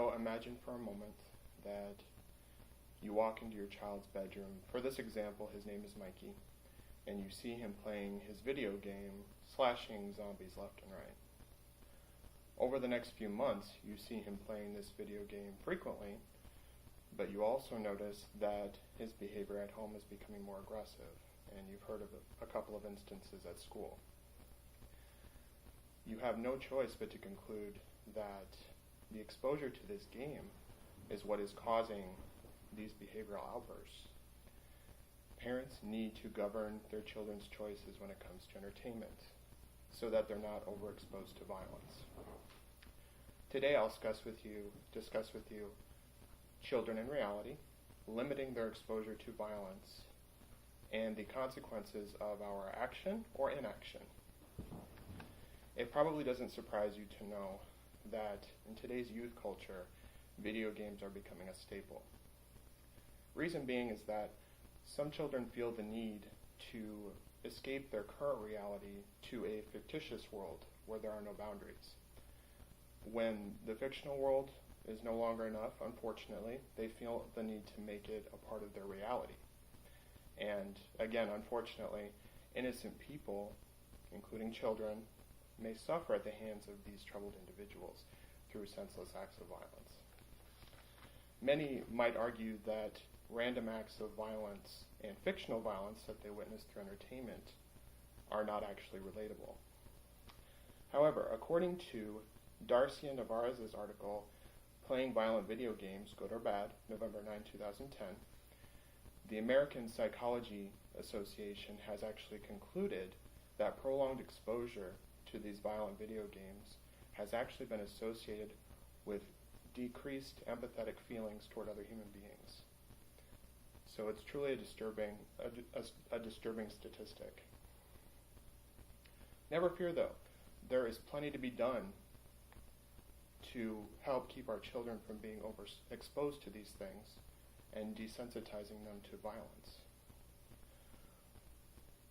So imagine for a moment that you walk into your child's bedroom. For this example, his name is Mikey, and you see him playing his video game, slashing zombies left and right. Over the next few months, you see him playing this video game frequently, but you also notice that his behavior at home is becoming more aggressive, and you've heard of a couple of instances at school. You have no choice but to conclude that the exposure to this game is what is causing these behavioral outbursts. Parents need to govern their children's choices when it comes to entertainment so that they're not overexposed to violence. Today I'll discuss with you children in reality, limiting their exposure to violence, and the consequences of our action or inaction. It probably doesn't surprise you to know that in today's youth culture, video games are becoming a staple. Reason being is that some children feel the need to escape their current reality to a fictitious world where there are no boundaries. When the fictional world is no longer enough, unfortunately, they feel the need to make it a part of their reality. And again, unfortunately, innocent people, including children, may suffer at the hands of these troubled individuals through senseless acts of violence. Many might argue that random acts of violence and fictional violence that they witness through entertainment are not actually relatable. However, according to Darcia Navarez's article, Playing Violent Video Games, Good or Bad, November 9, 2010, the American Psychology Association has actually concluded that prolonged exposure to these violent video games has actually been associated with decreased empathetic feelings toward other human beings. So it's truly a disturbing statistic. Never fear though, there is plenty to be done to help keep our children from being overexposed to these things and desensitizing them to violence.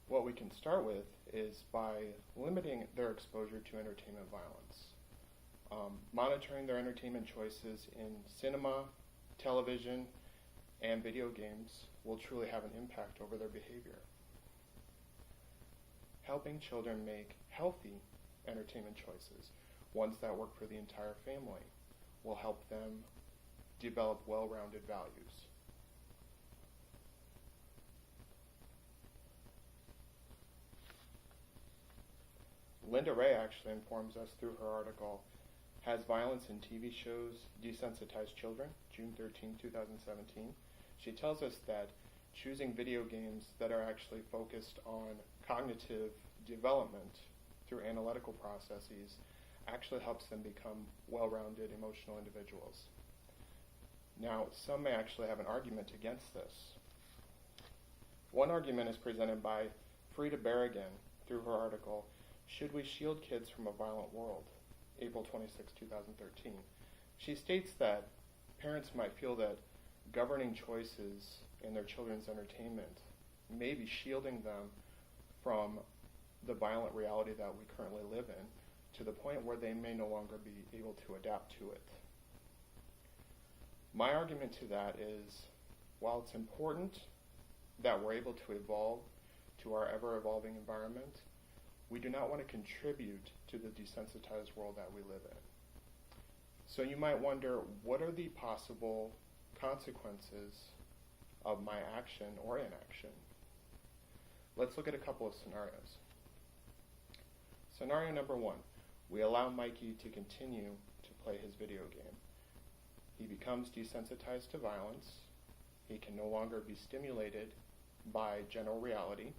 What we can start with is by limiting their exposure to entertainment violence. Monitoring their entertainment choices in cinema, television, and video games will truly have an impact over their behavior. Helping children make healthy entertainment choices, ones that work for the entire family, will help them develop well-rounded values. Linda Ray actually informs us through her article, Has Violence in TV Shows Desensitized Children? June 13, 2017. She tells us that choosing video games that are actually focused on cognitive development through analytical processes actually helps them become well-rounded emotional individuals. Now, some may actually have an argument against this. One argument is presented by Frida Berrigan through her article, Should We Shield Kids from a Violent World? April 26, 2013. She states that parents might feel that governing choices in their children's entertainment may be shielding them from the violent reality that we currently live in, to the point where they may no longer be able to adapt to it. My argument to that is, while it's important that we're able to evolve to our ever-evolving environment, we do not want to contribute to the desensitized world that we live in. So you might wonder, what are the possible consequences of my action or inaction? Let's look at a couple of scenarios. Scenario number one, we allow Mikey to continue to play his video game. He becomes desensitized to violence. He can no longer be stimulated by general reality.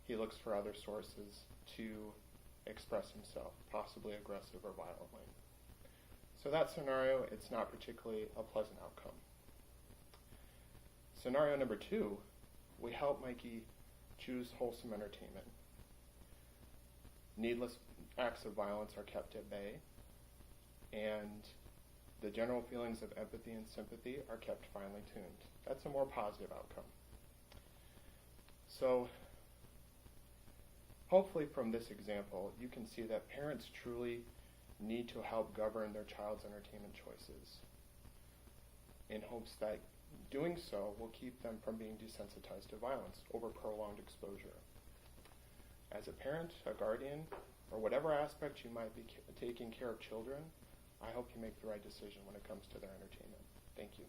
He looks for other sources to express himself, possibly aggressive or violently. So that scenario, it's not particularly a pleasant outcome. Scenario number two, we help Mikey choose wholesome entertainment. Needless acts of violence are kept at bay, and the general feelings of empathy and sympathy are kept finely tuned. That's a more positive outcome. So, hopefully from this example, you can see that parents truly need to help govern their child's entertainment choices in hopes that doing so will keep them from being desensitized to violence over prolonged exposure. As a parent, a guardian, or whatever aspect you might be taking care of children, I hope you make the right decision when it comes to their entertainment. Thank you.